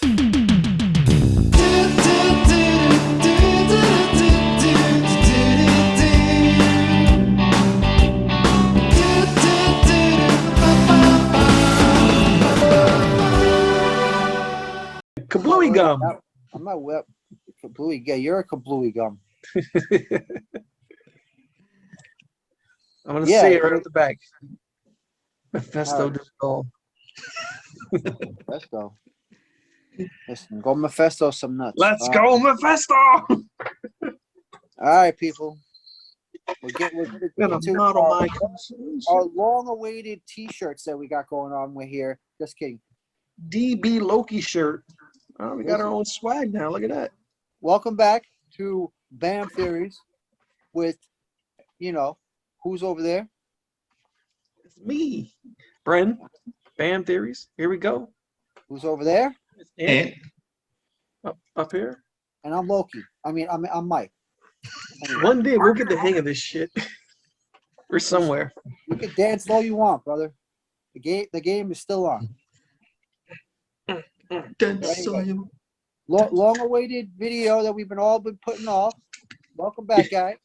Kablooey gum. I'm not wet. Kablooey. Yeah, you're a kablooey gum. I'm gonna say it right off the back. Mephisto Right. does it all. Mephisto. Listen, go Mephisto some nuts. Let's go, Mephisto! All right, people. We're getting into our long-awaited T-shirts that we got going on. We're here. Just kidding. DB Loki shirt. Oh, we got our own swag now. Look at that. Welcome back to Bam Theories with, who's over there? It's me, Bren. Bam Theories. Here we go. Who's over there? And up here. And I'm Loki. I'm Mike. One day we'll get the hang of this shit. We're somewhere. You can dance all you want, brother. The game is still on. Long-awaited video that we've all been putting off. Welcome back, guys.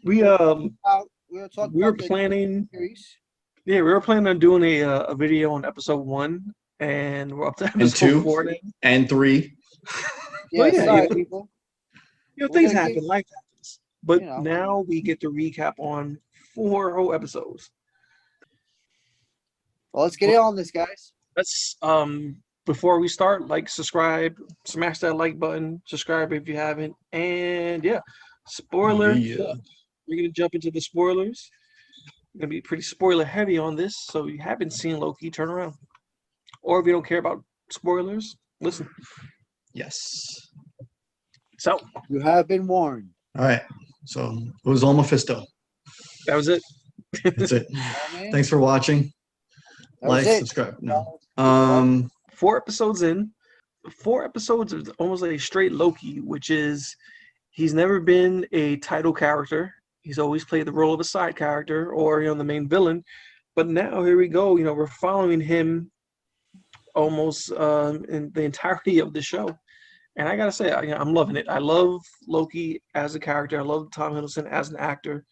We were planning. Series. Yeah, we were planning on doing a video on episode 1, and we're up to episode 4 and 3. Yeah, sorry, people. Things happen, life happens. But now we get to recap on 4 whole episodes. Well, let's get in on this, guys. Let's before we start, subscribe, smash that like button, subscribe if you haven't, and spoiler. Yeah. We're gonna jump into the spoilers. We're gonna be pretty spoiler heavy on this, so if you haven't seen Loki, turn around. Or if you don't care about spoilers, listen. Yes. So you have been warned. All right. So it was all Mephisto. That was it. That's it. Thanks for watching. Like, subscribe. No. 4 episodes in. 4 episodes is almost like a straight Loki, which is he's never been a title character. He's always played the role of a side character or the main villain. But now here we go. We're following him almost in the entirety of the show. And I gotta say, I'm loving it. I love Loki as a character. I love Tom Hiddleston as an actor,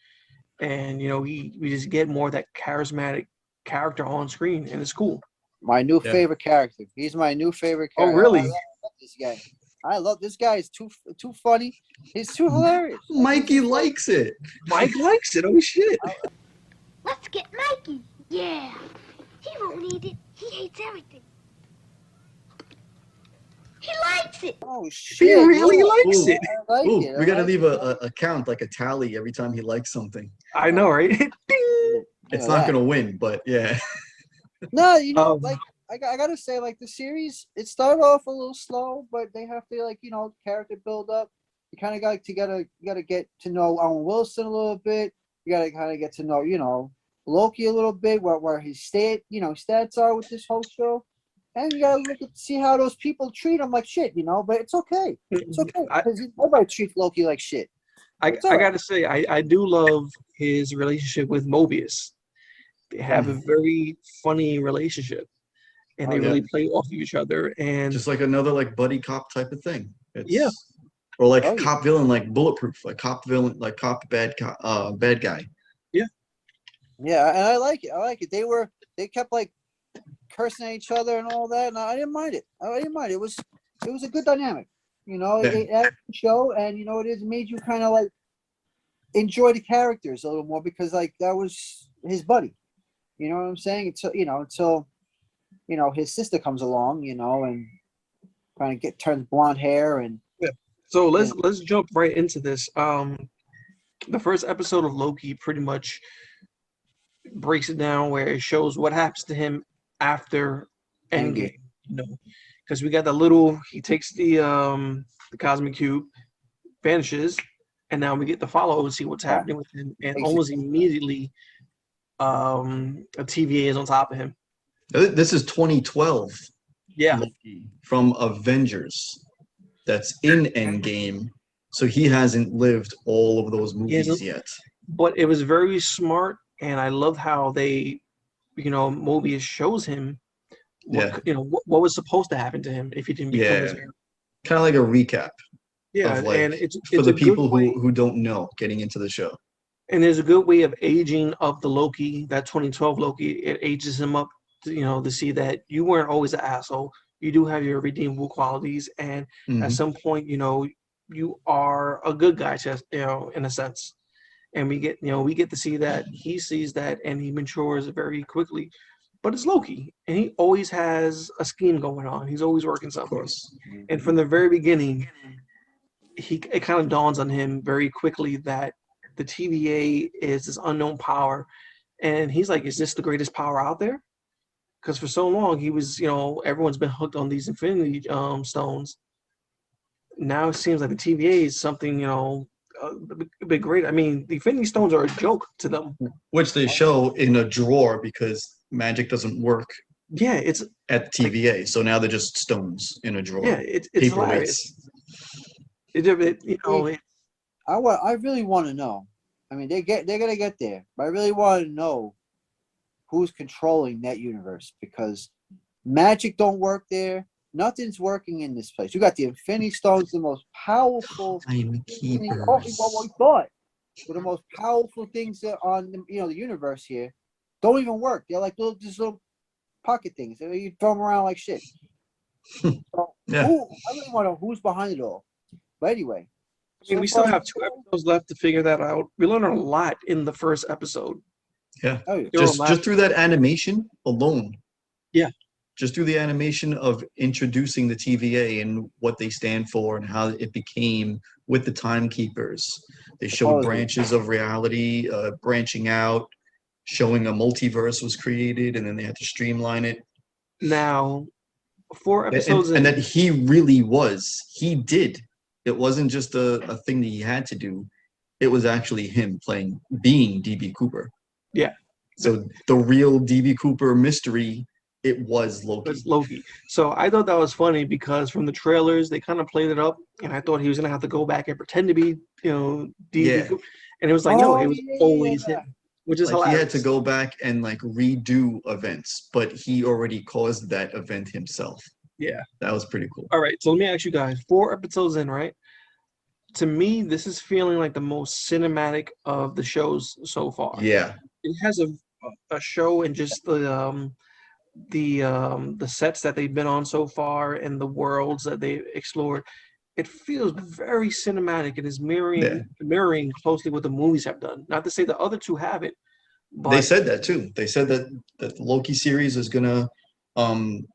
and we just get more of that charismatic character on screen, and it's cool. My new favorite character. He's my new favorite character. Oh, really? I love this guy. I love this guy. Is too funny. He's too hilarious. Mikey likes it. Mike likes it. Oh shit! Let's get Mikey. Yeah, he won't need it. He hates everything. He likes it. Oh shit! He really likes it. We gotta leave a count, like a tally, every time he likes something. I know, right? Ding! It's not gonna win, but yeah. No, I gotta say, the series, it started off a little slow, but they have to character build up. You kind of gotta get to know Owen Wilson a little bit. You gotta kind of get to know Loki a little bit, where his stats are with this whole show. And you gotta look at see how those people treat him like shit, but it's okay. It's okay. Nobody treats Loki like shit. I gotta say, I do love his relationship with Mobius. They have a very funny relationship, and they really play off of each other. And just like another buddy cop type of thing. Or cop villain, like Bulletproof, like cop villain, like cop bad guy. Yeah, and I like it. They kept cursing at each other and all that, and I didn't mind it. It was a good dynamic, It added to the show, and it made you kind of enjoy the characters a little more because that was his buddy. You know what I'm saying? Until his sister comes along, and kind of turns blonde hair and. So let's jump right into this. The first episode of Loki pretty much breaks it down where it shows what happens to him after Endgame, because we got he takes the cosmic cube, vanishes, and now we get to follow and see what's happening with him, and almost immediately a TVA is on top of him. This is 2012. Yeah. Loki from Avengers. That's in Endgame, so he hasn't lived all of those movies yet. But it was very smart, and I love how they, Mobius shows him Yeah. What was supposed to happen to him if he didn't become this Yeah. hero. Kind of like a recap Yeah, of like and it's for the a good people way, who don't know getting into the show. and there's a good way of aging of the Loki, that 2012 Loki. It ages him up, to see that you weren't always an asshole. You do have your redeemable qualities, and at Mhm. some point, you are a good guy, just in a sense. And we get to see that he sees that, and he matures very quickly. But it's Loki, and he always has a scheme going on. He's always working Of something. course. And from the very beginning, it kind of dawns on him very quickly that the TVA is this unknown power, and he's like, "Is this the greatest power out there?" Because for so long he was, everyone's been hooked on these Infinity Stones. Now it seems like the TVA is something, a bit great. I mean, the Infinity Stones are a joke to them. Which they show in a drawer because magic doesn't work Yeah, it's at the like, TVA. So now they're just stones in a drawer. yeah, it's hilarious. See, I really want to know. I mean, they're gonna get there, but I really want to know who's controlling that universe because magic don't work there. Nothing's working in this place. You got the Infinity Stones, the most powerful. Timekeepers. What we thought were the most powerful things that on the universe here don't even work. They're like just little pocket things. You throw them around like shit. So Yeah. I really want to know who's behind it all. But anyway, I mean, we still have 2 episodes left to figure that out. We learned a lot in the first episode. Yeah. Oh, yeah. Just through that animation alone. Yeah. Just through the animation of introducing the TVA and what they stand for and how it became with the timekeepers. They showed branches of reality branching out, showing a multiverse was created, and then they had to streamline it. Now, 4 episodes and that he really he did. It wasn't just a thing that he had to do. It was actually him being DB Cooper. Yeah. So the real DB Cooper mystery, it was Loki. It's Loki. So I thought that was funny because from the trailers they kind of played it up, and I thought he was gonna have to go back and pretend to be, DB Yeah. Cooper, and it was like, no, it was always him, which is Like hilarious. he had to go back and like redo events, but he already caused that event himself. Yeah. That was pretty cool. All right, so let me ask you guys, 4 episodes in, right? To me, this is feeling like the most cinematic of the shows so far. Yeah. It has a show and just the sets that they've been on so far and the worlds that they explored. It feels very cinematic. It is mirroring closely what the movies have done. Not to say the other 2 haven't, but They said that too. They said that the Loki series is gonna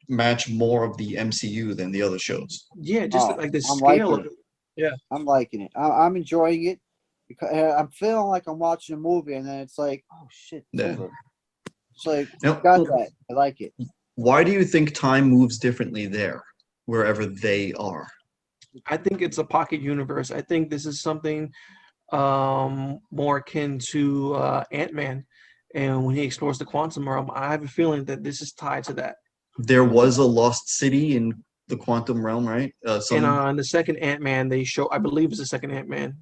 match more of the MCU than the other shows. yeah, just like the I'm scale liking of it. it. Yeah, I'm liking it. I'm enjoying it because I'm feeling like I'm watching a movie, and then it's like, oh shit, it's over. It's like got that. I like it. Why do you think time moves differently there, wherever they are? I think it's a pocket universe. I think this is something more akin to Ant-Man, and when he explores the quantum realm, I have a feeling that this is tied to that. There was a lost city in the quantum realm, right? And the second Ant-Man, they show, I believe it's the second Ant-Man,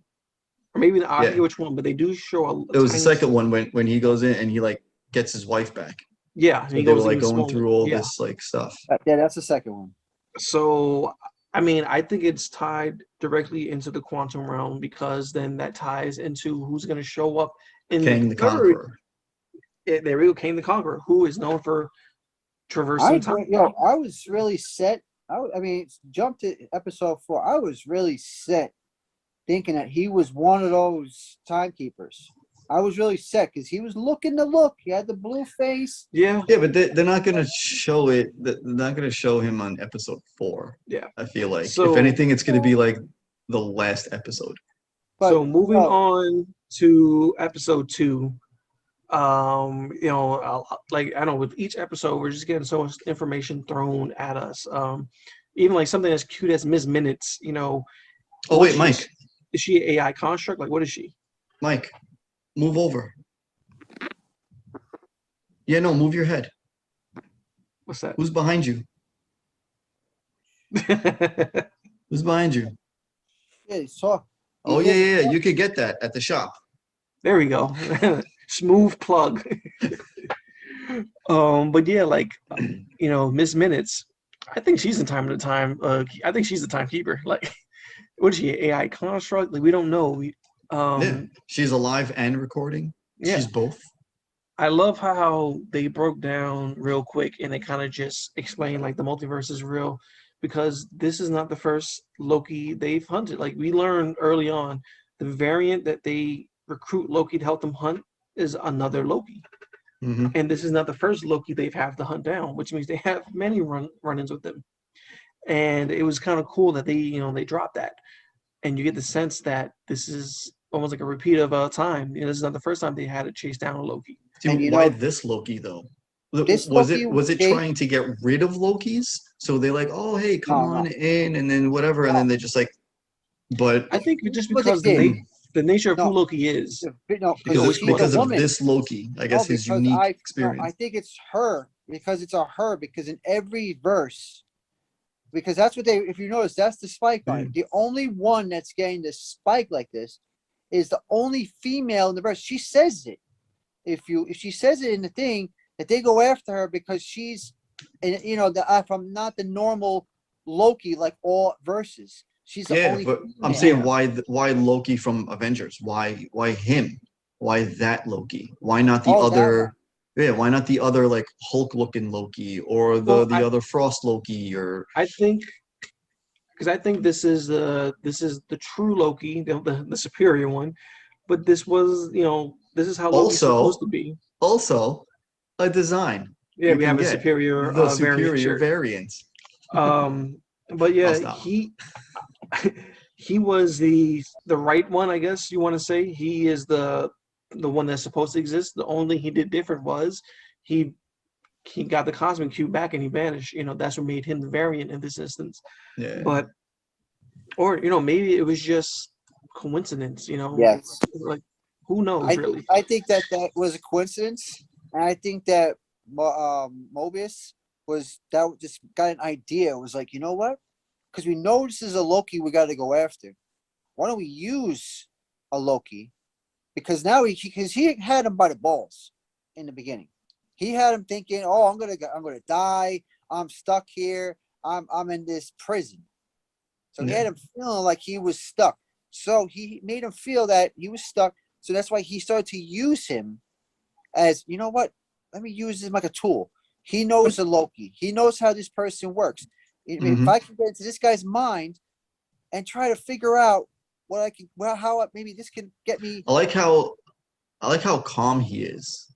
or maybe I forget which one, but they do show it was the second one when he goes in and he like gets his wife back. Yeah, so they were like going through all this like stuff. Yeah, that's the second one. So I mean, I think it's tied directly into the quantum realm because then that ties into who's going to show up in Kang the Conqueror. There we go, Kang the Conqueror, who is known for traversing time. I was really set. I mean, jump to episode 4. I was really set thinking that he was one of those timekeepers. I was really set because he was looking the look. He had the blue face. Yeah, but they're not going to show it. They're not going to show him on episode 4. Yeah, I feel like so, if anything, it's going to be like the last episode. So moving on to episode 2. Like I don't know, with each episode, we're just getting so much information thrown at us. Even like something as cute as Ms. Minutes. Oh wait, Mike. Is she an AI construct? Like, what is she? Mike, move over. Yeah, no, move your head. What's that? Who's behind you? Who's behind you? Yeah, he's talking. Oh, yeah. You could get that at the shop. There we go. Smooth plug. But yeah, like Miss Minutes. I think she's in Time of the Time. I think she's the timekeeper. Like, what is she? AI construct? Like, we don't know. Yeah, Um, she's alive and recording. yeah. She's both. I love how they broke down real quick and they kind of just explained like the multiverse is real because this is not the first Loki they've hunted. Like we learned early on, the variant that they recruit Loki to help them hunt is another Loki. Hmm. And this is not the first Loki they've have to hunt down, which means they have many run-ins with them. And it was kind of cool that they dropped that. And you get the sense that this is almost like a repeat of a time. This is not the first time they had to chase down a Loki. And See, why this Loki though? this Was Loki it was it they trying to get rid of Lokis? So they like, oh hey, come no on no in, and then whatever, and then they just like, but I think just what they because did. the nature of who No, Loki is, no, he because always she's a because of woman. this Loki, I No, guess his because unique I experience. think it's her because it's a her because in every verse because that's what they if you notice that's the spike on it. The only one that's getting this spike like this is the only female in the verse. She says it. If she says it in the thing that they go after her because she's and from not the normal Loki like all verses. She's the Yeah, only but female. I'm saying why Loki from Avengers? Why him? Why that Loki? Why not the Oh, that other? one. Yeah, why not the other like Hulk looking Loki or well, the other Frost Loki or I think because I think this is the true Loki, the superior one. But this is how Loki's supposed also to be. also a design Yeah, you we can have a get superior the variant, superior sure. variant. But I'll yeah, stop. he was the right one, I guess you want to say. He is the one that's supposed to exist. The only thing he did different was he he got the cosmic cube back and he vanished. That's what made him the variant in this instance. Yeah. But or maybe it was just coincidence. Yes. Like who knows really? I think that was a coincidence, and I think that Mobius just got an idea. It was like, you know what? Because we know this is a Loki we got to go after. Why don't we use a Loki? Because now because he had him by the balls in the beginning. He had him thinking, "Oh, I'm gonna die. I'm stuck here. I'm in this prison." So he had him feeling like he was stuck. So he made him feel that he was stuck. So that's why he started to use him as, you know what? Let me use him like a tool. He knows the Loki. He knows how this person works. If I can get into this guy's mind and try to figure out what I can, how maybe this can get me. I like how calm he is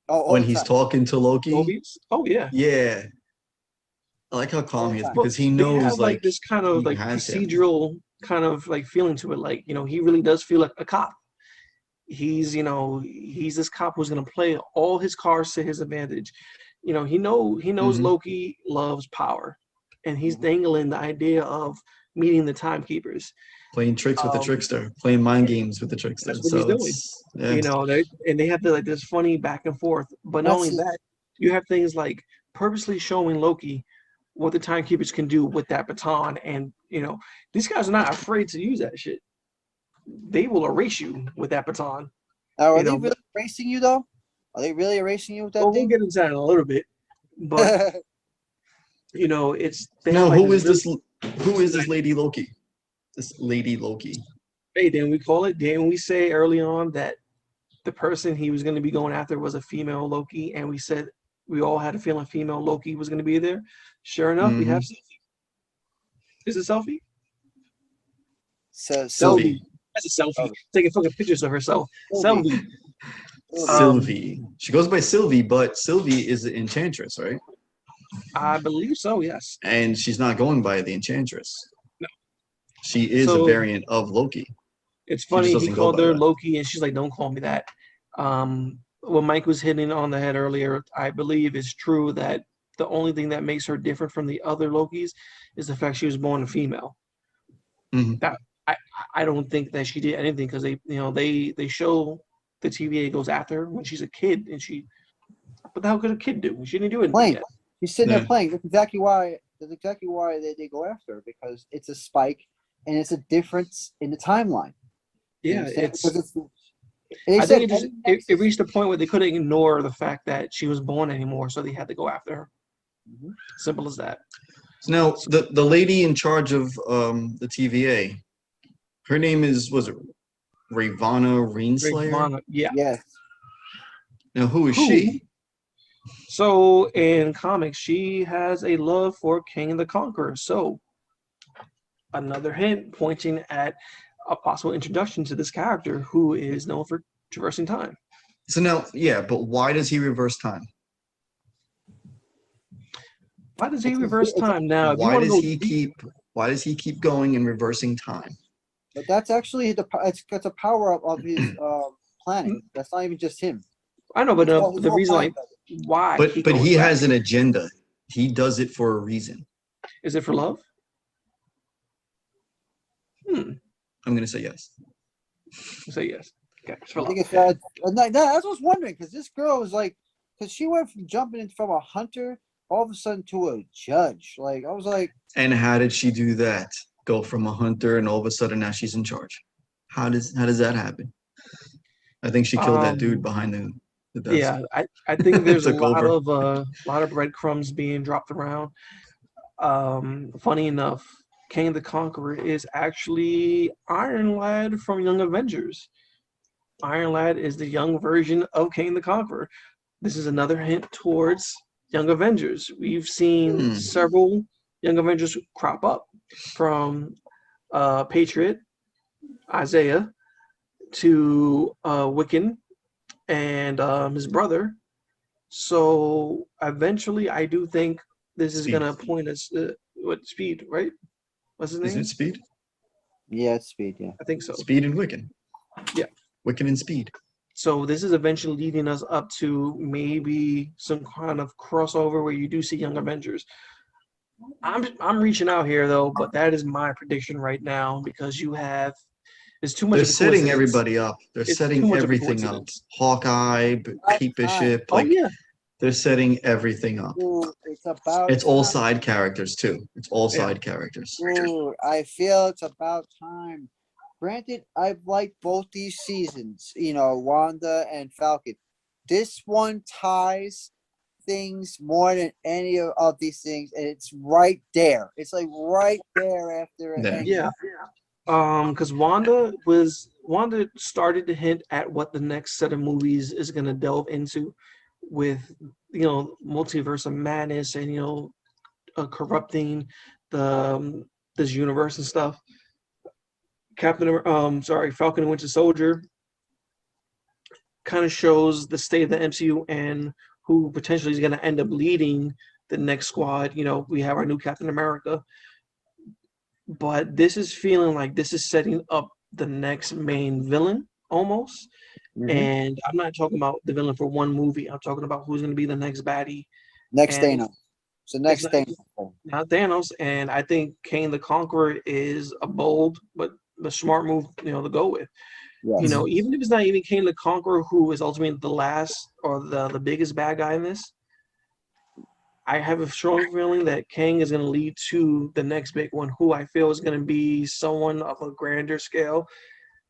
All when the he's time. talking to Loki. Mobius? Oh yeah. Yeah, I like how calm he is time. Well, because he they knows have like like this kind of he like has him. procedural kind of like feeling to it. Like, he really does feel like a cop. He's this cop who's gonna play all his cards to his advantage. He knows Hmm. Loki loves power, and he's dangling the idea of meeting the timekeepers. Playing tricks with the Um, trickster, playing mind games with the trickster. that's what he's So doing. it's yeah. They have like this funny back and forth. But not That's only that, you have things like purposely showing Loki what the timekeepers can do with that baton, and these guys are not afraid to use that shit. They will erase you with that baton. Are You they know, really erasing you though? Are they really erasing you with that well, we'll thing? get into that in a little bit, but it's they have No, like this really. who is this lady Loki? This lady Loki. Hey, didn't we call it? Didn't we say early on that the person he was going to be going after was a female Loki, and we said we all had a feeling female Loki was going to be there. Sure enough, we have Selfie. Is it Selfie? So Selfie. Sylvie. That's a selfie. Oh, Taking fucking pictures of herself. Sylvie. Selfie. Sylvie. She goes by Sylvie, but Sylvie is the enchantress, right? I believe so. Yes. And she's not going by the enchantress. No. She is a So variant of Loki. it's She just funny. He doesn't go called by her that. Loki, and she's like, "Don't call me that." What Mike was hitting on the head earlier, I believe, is true that the only thing that makes her different from the other Lokis is the fact she was born a female. Mhm. That I I don't think that she did anything because they show the TVA goes after her when she's a kid and she. What the hell could a kid do? She didn't do anything playing. yet. He's sitting there Yeah. playing. That's exactly why. That's exactly why they go after her because it's a spike and it's a difference in the timeline. You Yeah, understand? it's Because They I said think it just any it nexus. reached a point where they couldn't ignore the fact that she was born anymore, so they had to go after her. Mhm. Simple as that. So now the lady in charge of the TVA, her name was it Ravana Renslayer? Ravana, yeah. Yes. Now who is Who? she? So in comics, she has a love for King the Conqueror. So another hint pointing at a possible introduction to this character who is known for traversing time. So now, yeah, but why does he reverse time? Why does he It's a, reverse it's a, time? Now, if you Why want to does go he deep, keep why does he keep going and reversing time? but that's actually it's a power up of his planet. That's not even just him. I know, but His the whole reason, planet like, does it. why But goes he back? has an agenda. He does it for a reason. Is it for love? I'm gonna say yes. I say yes. Okay, it's for I love. think it's that's what I was wondering because this girl was like, because she went from jumping in from a hunter all of a sudden to a judge. Like I was like, And how did she do that? Go from a hunter and all of a sudden now she's in charge. How does that happen? I think she killed that dude Um, behind the desk. yeah, I think there's a Took over. lot of breadcrumbs being dropped around. Funny enough, Kang the Conqueror is actually Iron Lad from Young Avengers. Iron Lad is the young version of Kang the Conqueror. This is another hint towards Young Avengers. We've seen Hmm. several Young Avengers crop up from Patriot, Isaiah, to Wiccan and his brother. So eventually, I do think this is Speed. gonna point us what Speed, right? What's his Isn't name? it Speed? yeah, it's speed. Yeah. I think so. Speed and Wiccan. Yeah. Wiccan and Speed. So this is eventually leading us up to maybe some kind of crossover where you do see Young Avengers. I'm reaching out here though, but that is my prediction right now because it's too much They're of a setting coincidence. everybody up. They're It's too setting much of a everything up. coincidence. Hawkeye, About Kate time. Bishop, Oh like yeah, they're setting everything up. Ooh, it's about It's all time. side characters too. It's all Yeah. side characters. Ooh, I feel it's about time. Granted, I've liked both these seasons, Wanda and Falcon. This one ties things more than any of these things, and it's right there. It's like right there after it. Yeah. yeah. Because Wanda started to hint at what the next set of movies is gonna delve into, with multiverse of madness and corrupting the this universe and stuff. Falcon and Winter Soldier kind of shows the state of the MCU and who potentially is going to end up leading the next squad. We have our new Captain America, but this is feeling like this is setting up the next main villain almost. Mhm. And I'm not talking about the villain for one movie. I'm talking about who's going to be the next baddie. Next And Thanos. So it's next Thanos. not Thanos. And I think Kang the Conqueror is a bold but the smart move, to go with. Yes. Even if it's not even Kang the Conqueror, who is ultimately the last or the biggest bad guy in this, I have a strong feeling that Kang is going to lead to the next big one, who I feel is going to be someone of a grander scale.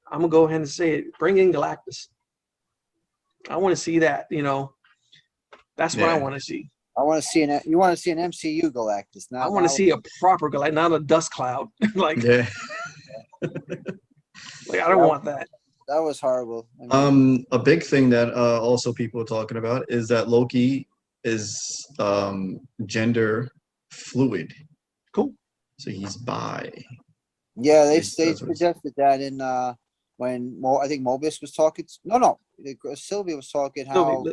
I'm going to go ahead and say it. Bring in Galactus. I want to see that, That's what I Yeah. want to see. I want to see you want to see an MCU Galactus. I want to see a proper Galactus, not a dust cloud. Yeah. I don't want that. That was horrible. I mean, A big thing that also people are talking about is that Loki is gender fluid. Cool. So he's bi. yeah, they That's what it's- suggested that in when I think Mobius was talking. No, Sylvia was talking how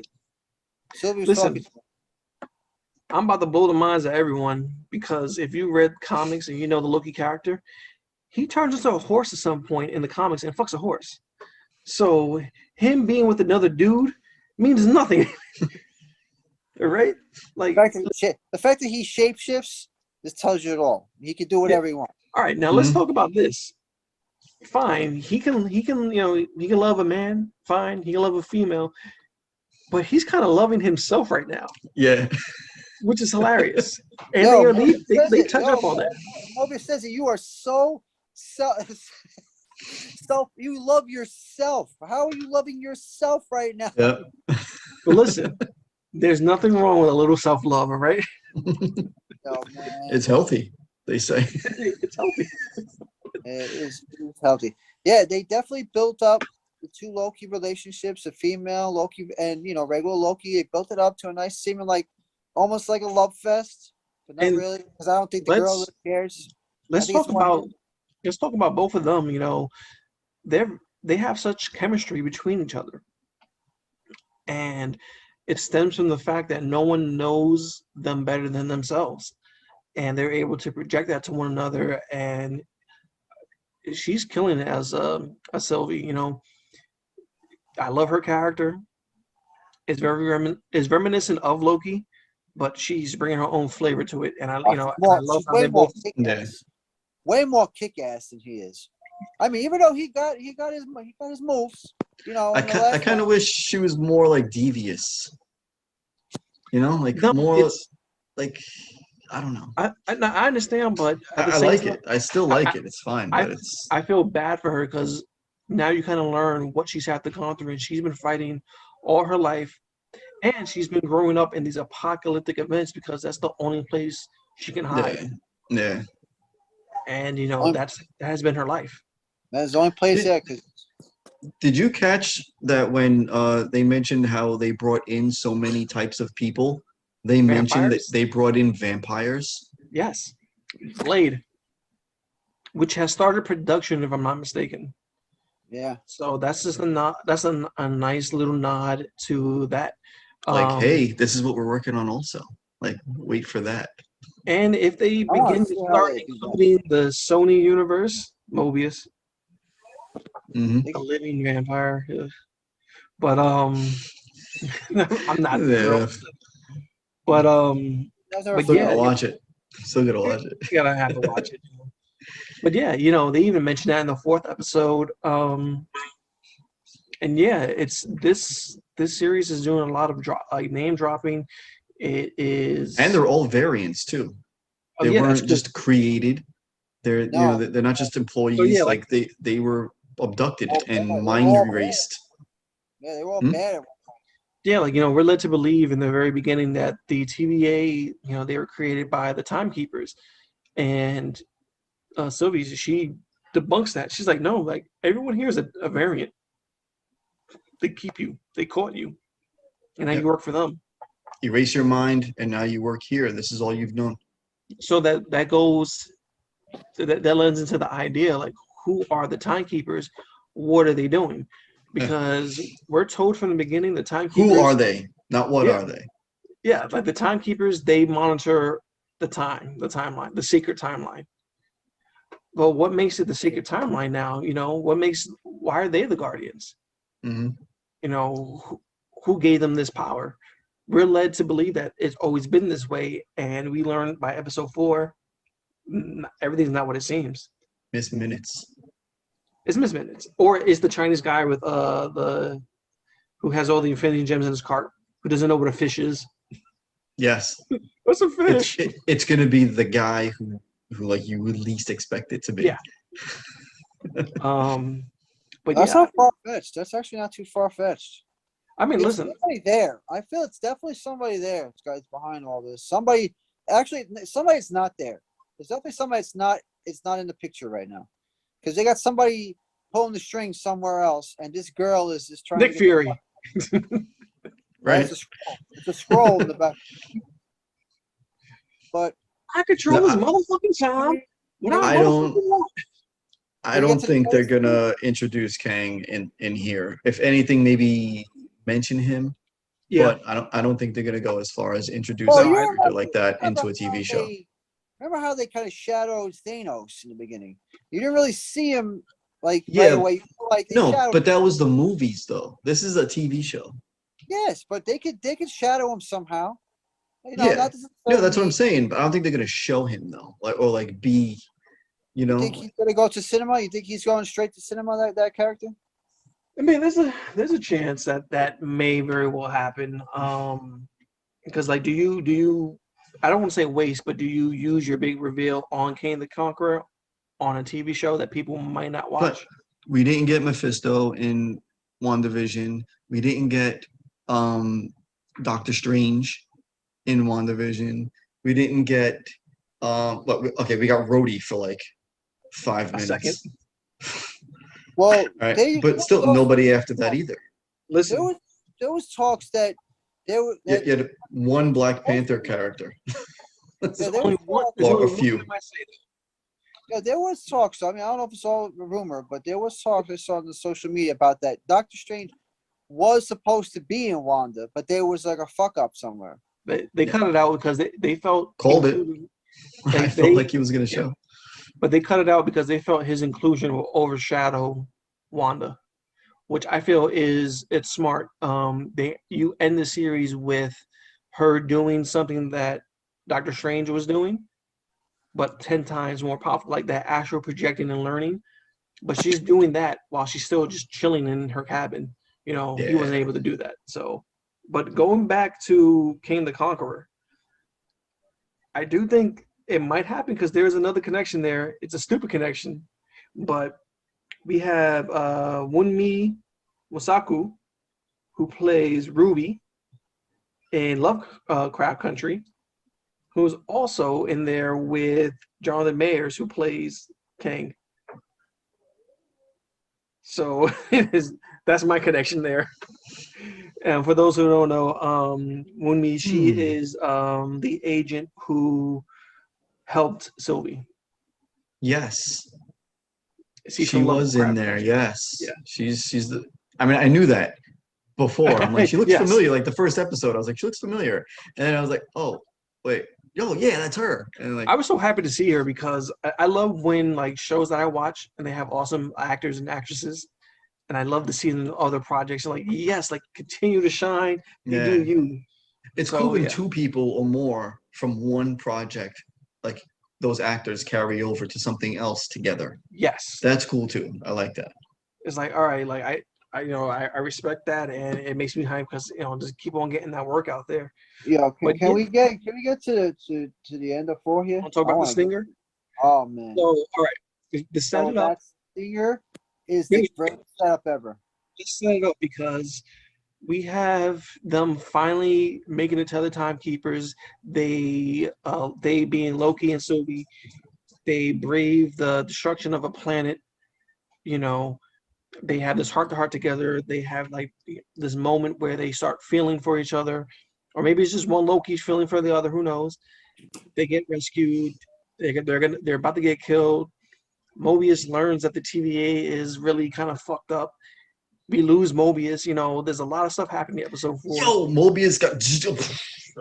Sylvia was Listen, talking. I'm about to blow the minds of everyone because if you read comics and you know the Loki character, he turns into a horse at some point in the comics and fucks a horse. So him being with another dude means nothing. Right? Like, The fact that he shapeshifts, this tells you it all. He can do whatever he wants. all right, now let's Mhm. talk about this. Fine, he can he can love a man, fine, he can love a female, but he's kind of loving himself right now, Yeah. which is hilarious. And Yo, they Mobius says they it. touch Yo, up on that. Mobius says it. You are so You love yourself. How are you loving yourself right now? Yeah. But listen, there's nothing wrong with a little self-love, all right? Oh, man. It's healthy, they say. It's healthy. It's healthy. Yeah, they definitely built up the two Loki relationships, the female Loki and regular Loki. They built it up to a nice seeming like almost like a love fest, but not And really because I don't think the girl let's really cares. I let's think talk it's more about him. let's talk about both of them. They have such chemistry between each other, and it stems from the fact that no one knows them better than themselves, and they're able to project that to one another. And she's killing it as Sylvie. I love her character. It's reminiscent of Loki, but she's bringing her own flavor to it, and I love She's how they way more both. kick Yeah. ass, way more kick ass than he is. I mean, even though he got his moves, I in the I last kind of one. wish she was more like devious. Like No, more it's like I don't know. I understand, but at the I same like time, it. I still I like it. It's fine, I, but it's I feel bad for her because now you kind of learn what she's had to go through, and she's been fighting all her life, and she's been growing up in these apocalyptic events because that's the only place she can hide, yeah, yeah. and Only- that has been her life. That's the only place Did, there. Cause did you catch that when they mentioned how they brought in so many types of people? They mentioned that Vampires, they brought in vampires. yes, Blade, which has started production if I'm not mistaken. yeah, So that's just a nice little nod to that. Like, Um, hey, this is what we're working on also. Like, wait for that. and if they I want begin to to see how start they do that. including the Sony universe, Mobius, Hmm. a living vampire, but I'm not Yeah, thrilled. But That's never but still failed. gotta yeah, watch it. Still gotta you watch it. gotta have to watch it. But yeah, they even mentioned that in the fourth episode. And yeah, it's this series is doing a lot of name dropping. It is. And they're all variants too. Oh They yeah, that's weren't cool. just created. They're No, they're not just So yeah, employees. like Like they were abducted all bad. and They were mind all bad. erased. Yeah, they were all Hmm? bad. yeah, like we're led to believe in the very beginning that the TVA, they were created by the timekeepers, and Sylvie, she debunks that. She's like, no, like everyone here is a variant. They keep you, they caught you, and now you Yep. work for them. Erase your mind, and now you work here. This is all you've known. So that goes that lends into the idea like who are the timekeepers? What are they doing? Eh. Because we're told from the beginning the Who are timekeepers, they? Not what yeah, are they? yeah, like the timekeepers, they monitor the timeline, the secret timeline. But what makes it the secret timeline now? Why are they the guardians? Hmm. Who gave them this power? We're led to believe that it's always been this way, and we learned by episode 4, everything's not what it seems. Miss Minutes. It's Miss Minutes, or is the Chinese guy with the who has all the Infinity Gems in his cart, who doesn't know what a fish is? Yes, What's a fish? it's gonna be the guy who like you would least expect it to be. Yeah. Um, but That's yeah, not far fetched. That's actually not too far fetched. I mean, It's listen, somebody there. I feel it's definitely somebody there. This guy's behind all this. Somebody somebody's not there. There's definitely somebody that's not. It's not in the picture right now because they got somebody pulling the strings somewhere else, and this girl is just trying Nick to get Fury. Right. It's a scroll. It's a scroll in the back. But I control No, his motherfucking time. When I I don't. motherfucking want. I When you get don't to the think they're next scene, gonna introduce Kang in here. If anything, maybe mention him, Yeah, but I don't think they're gonna go as far as introducing well, a No, you character like that into a how TV show. remember how they kind of shadowed Thanos in the beginning? You didn't really see him like right Yeah, away. Like they no, shadowed. but that was the movies though. This is a TV show. Yes, but they could shadow him somehow. Yeah, Not no, that's what I'm necessarily. saying. But I don't think they're gonna show him though, like or like be, you You know, think he's gonna go to cinema? You think he's going straight to cinema? That character? I mean, there's a chance that may very well happen. Because like, do you? I don't want to say waste, but do you use your big reveal on Kane the Conqueror on a TV show that people might not but watch? We didn't get Mephisto in WandaVision. We didn't get Doctor Strange in WandaVision. We didn't get we got Rhodey for like 5 A second. minutes. Well, Right. But still nobody after that either. Listen, there was talks that there were that, You had one Black Panther character. there's there only was one. talk- There's Or only a few. one time I say that. yeah, there was talks. I mean, I don't know if it's all a rumor, but there was talks I saw on the social media about that. Doctor Strange was supposed to be in Wanda, but there was like a fuck up somewhere. They cut it out because they felt Called it. included- I felt like he was going to show. But they cut it out because they felt his inclusion will overshadow Wanda, which I feel it's smart. You end the series with her doing something that Doctor Strange was doing, but 10 times more powerful, like that astral projecting and learning. But she's doing that while she's still just chilling in her cabin. He wasn't able to do that. So, but going back to King the Conqueror, I do think it might happen because there's another connection there. It's a stupid connection, but we have Wunmi Wasaku, who plays Ruby in Lovecraft Country, who's also in there with Jonathan Mayers, who plays Kang. So that's my connection there. And for those who don't know, Wunmi, she is the agent who helped Sylvie. Yes. She's She from was in Lovecraft there. Country. Yes. Yeah. She's the. I mean, I knew that before. I'm like, she looks Yes. familiar. Like the first episode, I was like, she looks familiar, and then I was like, oh, wait, yeah, that's her. And like, I was so happy to see her because I love when like shows that I watch and they have awesome actors and actresses, and I love to see them in other projects. Like yes, like continue to shine. You Yeah. do you. it's So, cool when yeah. 2 people or more from one project, like those actors, carry over to something else together. Yes, That's cool too. I like that. it's like all right, like I respect that, and it makes me hype because just keep on getting that work out there. Yeah, But can we get to the end of 4 here? Want to talk about the stinger? Oh man. So all right, to set So it up, that stinger is the greatest setup ever. just set it up because we have them finally making it to the timekeepers. They being Loki and Sylvie, they brave the destruction of a planet. They have this heart-to-heart together. They have like this moment where they start feeling for each other, or maybe it's just one Loki's feeling for the other. Who knows? They get rescued. They're about to get killed. Mobius learns that the TVA is really kind of fucked up. We lose Mobius. There's a lot of stuff happening in episode 4. Yo, Mobius got.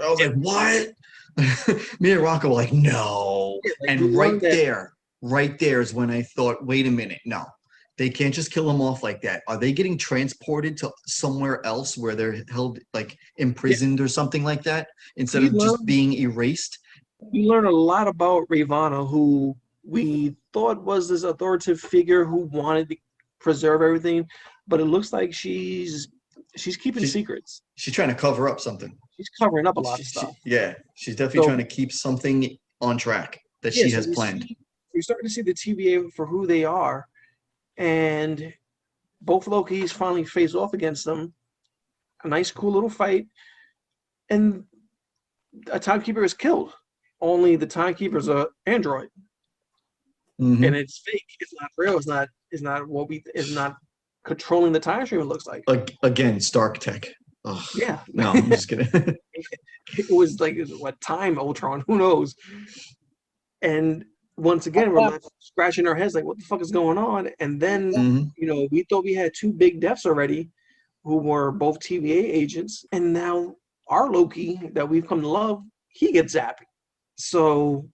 I was like, what? Me and Rocco were like, no. Yeah, like, And right there is when I thought, wait a minute, no. They can't just kill him off like that. Are they getting transported to somewhere else where they're held, like imprisoned or something like that, instead of just being erased? We learn a lot about Ravana, who we thought was this authoritative figure who wanted to preserve everything, but it looks like she's keeping secrets. She's trying to cover up something. She's covering up a lot of stuff. She's definitely trying to keep something on track that she has planned. We're starting to see the TVA for who they are, and both Lokis finally face off against them. A nice, cool little fight, and a timekeeper is killed. Only the timekeeper is an android, and it's fake. It's not real. It's not controlling the time stream. It looks like again Stark Tech. Ugh. Yeah. No, I'm just kidding. It was like what time Ultron? Who knows? And once again, we're left scratching our heads like, what the fuck is going on? And then we thought we had 2 big deaths already, who were both TVA agents, and now our Loki that we've come to love, he gets zapped. So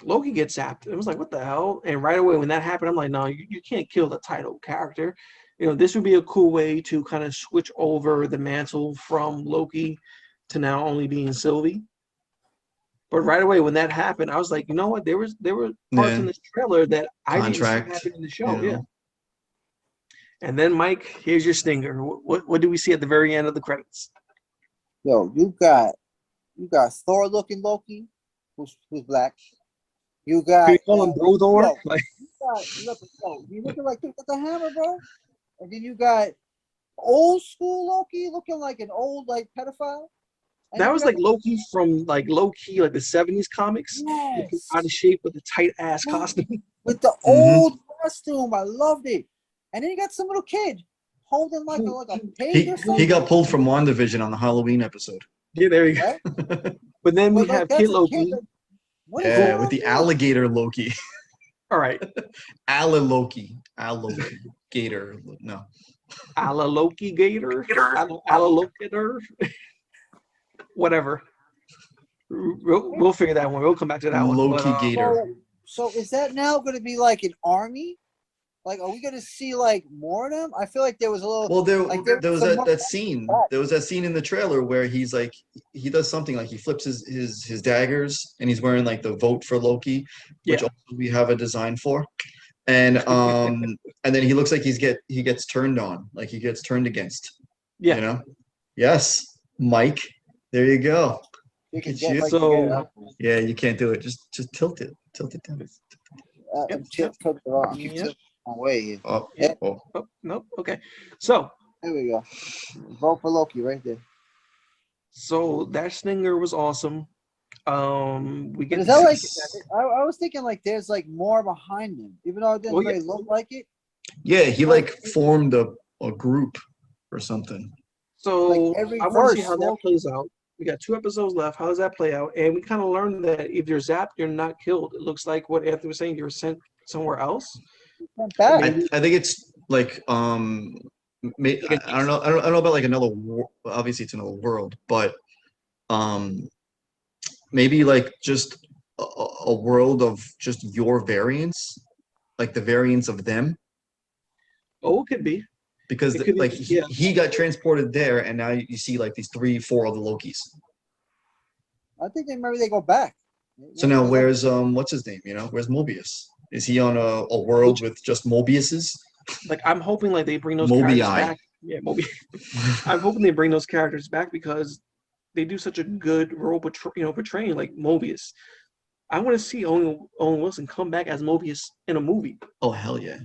Loki gets zapped. It was like, what the hell? And right away when that happened, I'm like, no, you can't kill the title character. This would be a cool way to kind of switch over the mantle from Loki to now only being Sylvie. But right away when that happened, I was like, you know what? There were parts in this trailer that I didn't see happen in the show. Yeah. And then Mike, here's your stinger. What do we see at the very end of the credits? Yo, you got Thor looking Loki, who's black. You got Can you call him Bro Thor? You looking like the hammer, bro, and then you got old school Loki looking like an old like pedophile. And That then you was got like Loki from like low-key, like the 70s comics. Looking yes, out of shape with a tight ass yes, costume. with the Mhm. old costume. I loved it. And then you got some little kid holding like a pig or He something. got pulled from WandaVision on the Halloween episode. Yeah, there you go. Right? But then we But like have that's Kid a kid. Loki. Like, what is Yeah, going with on the there? alligator Loki. All right. Alla Loki. Al Loki. Gator. No. Ala Loki Gator. Ala Locator. Whatever. We'll figure that one. We'll come back to that one. But Loki Gator. So is that now going to be like an army? Like, are we going to see like more of them? I feel like there was a little. Well, there was some that scene. There was that scene in the trailer where he's like, he does something like he flips his daggers and he's wearing like the vote for Loki, which Yeah. also we have a design for. And then he looks like he gets turned on, like he gets turned against. Yeah. You know? Yes, Mike. There you go. You can It's get, you. like, So- Yeah, you can't do it. Just tilt it. Tilt it down. Yep, tip the wrong. Yep. Tip the wrong way. Oh, Yeah. oh. Oh, nope. Okay. So There we go. Vote for Loki right there. that stinger was awesome. We But get is to that like? see- I was thinking like there's like more behind him, even though it didn't Well, yeah. really look like it. Yeah, he like formed a group or something. So Like, every I want to see verse, how that Loki- plays out. We got 2 episodes left. How does that play out? And we kind of learned that if you're zapped, you're not killed. It looks like what Anthony was saying. You're sent somewhere else. Went back. I think it's like I don't know. I don't know about like another. Obviously, it's another world, but maybe like just a world of just your variants, like the variants of them, Oh, it could be. because It could be, like yeah. he got transported there, and now you see like these 3-4 other Lokis. I think maybe they go back. So now where's what's his name? Where's Mobius? Is he on a world with just Mobiuses? Like I'm hoping like they bring those Mobii. characters back. Yeah, Moby. I'm hoping they bring those characters back because they do such a good role portraying like Mobius. I want to see Owen Wilson come back as Mobius in a movie. Oh hell yeah!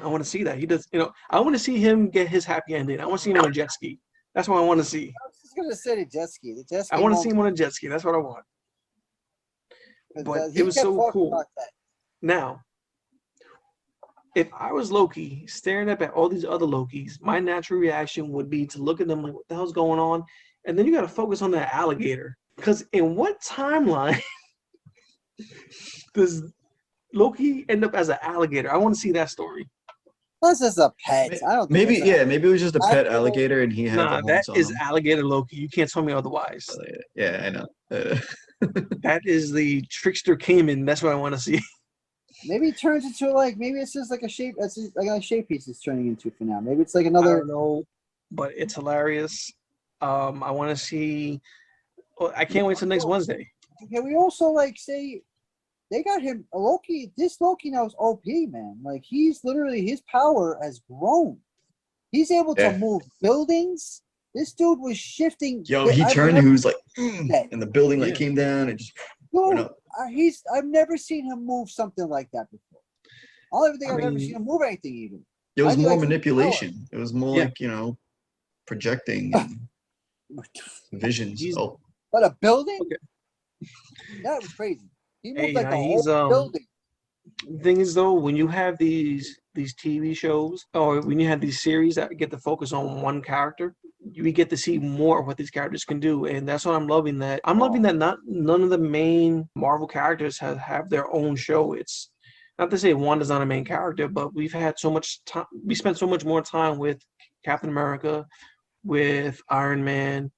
I want to see that. He does, I want to see him get his happy ending. I want to see him on a jet ski. That's what I want to see. I was just gonna say the jet ski. The jet ski. I want to see him on a jet ski. That's what I want. But it was so cool. Now, if I was Loki staring up at all these other Lokis, my natural reaction would be to look at them like, what the hell's going on? And then you got to focus on that alligator. Because in what timeline does Loki end up as an alligator? I want to see that story. Plus, it's a pet. I don't. Maybe think it's a- maybe it was just a pet I- alligator, and he had Nah, the that horns on is him. alligator Loki. You can't tell me otherwise. Yeah, I know. That is the trickster Cayman. That's what I want to see. Maybe it turns into like maybe it's just like a shape. It's just like a shape piece it's turning into for now. Maybe it's like I another. don't know, but it's hilarious. I want to see. Well, I can't wait till next Wednesday. Can we also like say they got him Loki? This Loki now is OP, man. Like he's literally his power has grown. He's able to Yeah. move buildings. This dude was shifting. Yo, he I've turned. never- He was like, and the building like Yeah. came down and just went Dude, up. I've never seen him move something like that before. I don't even think I I've ever mean- seen him move anything even. It was I think more like some manipulation. It was more Yeah. like projecting and visions. He's- Oh, But a building? Okay. That was crazy. He moved Hey, like a he's, whole building. The thing is, though, when you have these TV shows or when you have these series that get to focus on one character, we get to see more of what these characters can do, and that's what I'm loving. That none of the main Marvel characters have their own show. It's not to say Wanda's not a main character, but we've had so much time. We spent so much more time with Captain America, with Iron Man,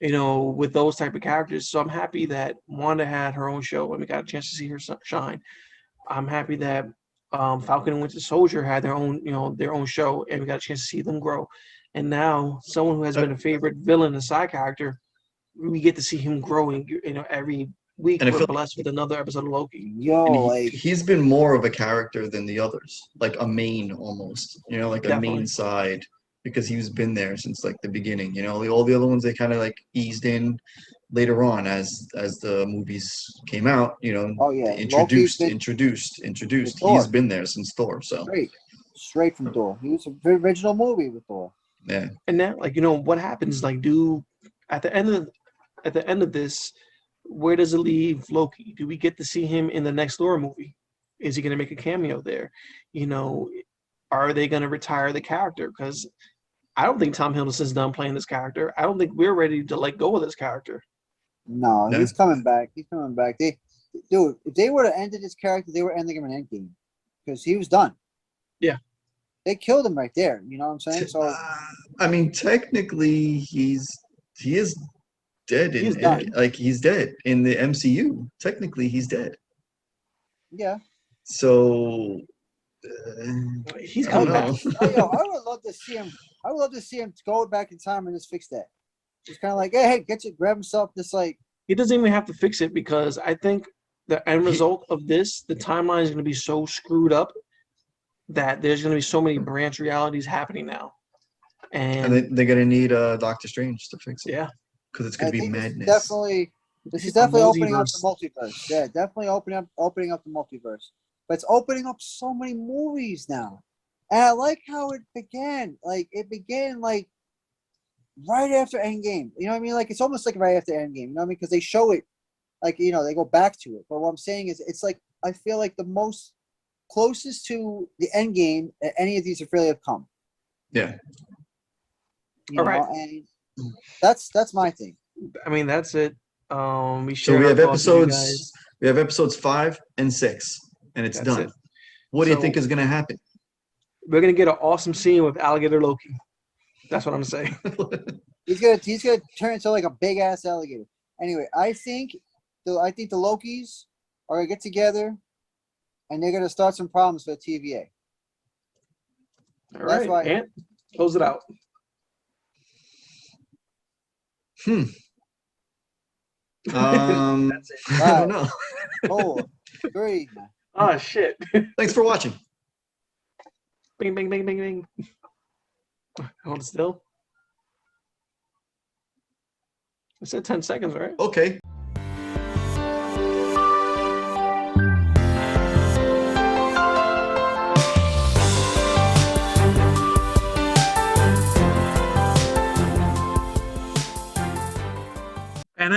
with those type of characters. So I'm happy that Wanda had her own show and we got a chance to see her shine. I'm happy that Falcon and Winter Soldier had their own show and we got a chance to see them grow. And now someone who has been a favorite villain and side character, we get to see him growing. Every week And I we're feel- blessed with another episode of Loki. Yo, and like he's been more of a character than the others, like a main almost. Like a Definitely. main side, because he's been there since like the beginning. All the other ones they kind of like eased in, later on as the movies came out, Oh yeah, introduced. with He's Thor. been there since Thor. So Straight from Thor. He was the original movie with Thor. yeah, And now, like, what happens? Like, at the end of this, where does it leave Loki? Do we get to see him in the next Thor movie? Is he going to make a cameo there? Are they going to retire the character? Because I don't think Tom Hiddleston's done playing this character. I don't think we're ready to let go of this character. No, No. he's coming back. He's coming back. Dude, if they would have ended his character, they were ending him in Endgame because he was done. Yeah. They killed him right there. You know what I'm saying? So I mean, technically, he is dead He's in done. like he's dead in the MCU. Technically, he's dead. yeah. So He's I coming don't back. know. I would love to see him. I would love to see him go back in time and just fix that. Just kind of like, hey, grab himself. Just like, He doesn't even have to fix it because I think the end result of this, the timeline is going to be so screwed up that there's going to be so many branch realities happening now. And And they're gonna need Doctor Strange to fix it. yeah, Because it's I gonna be think madness. this is A definitely opening up the multiverse. multiverse. Yeah, definitely opening up the multiverse. But it's opening up so many movies now. And I like how it began. Like it began like right after Endgame. You know what I mean? Like it's almost like right after Endgame. You know what I mean? Because they show it, like they go back to it. But what I'm saying is, it's like I feel like the most closest to the Endgame that any of these have really have come. Yeah. You All know, right. and that's my thing. I mean, that's it. We So shared we our have thoughts with you episodes. guys. We have episodes 5 and 6, and it's That's done. it. What do you So- think is gonna happen? We're going to get an awesome scene with Alligator Loki. That's what I'm saying. He's gonna turn into like a big ass alligator. Anyway, I think the Lokis are gonna get together, and they're gonna start some problems for the TVA. All That's right, why- Ant, close it out. I don't know. 4, 3. Oh, shit. Thanks for watching. Bing, bing, bing, bing, bing. Hold it still. I said 10 seconds, right? Okay. And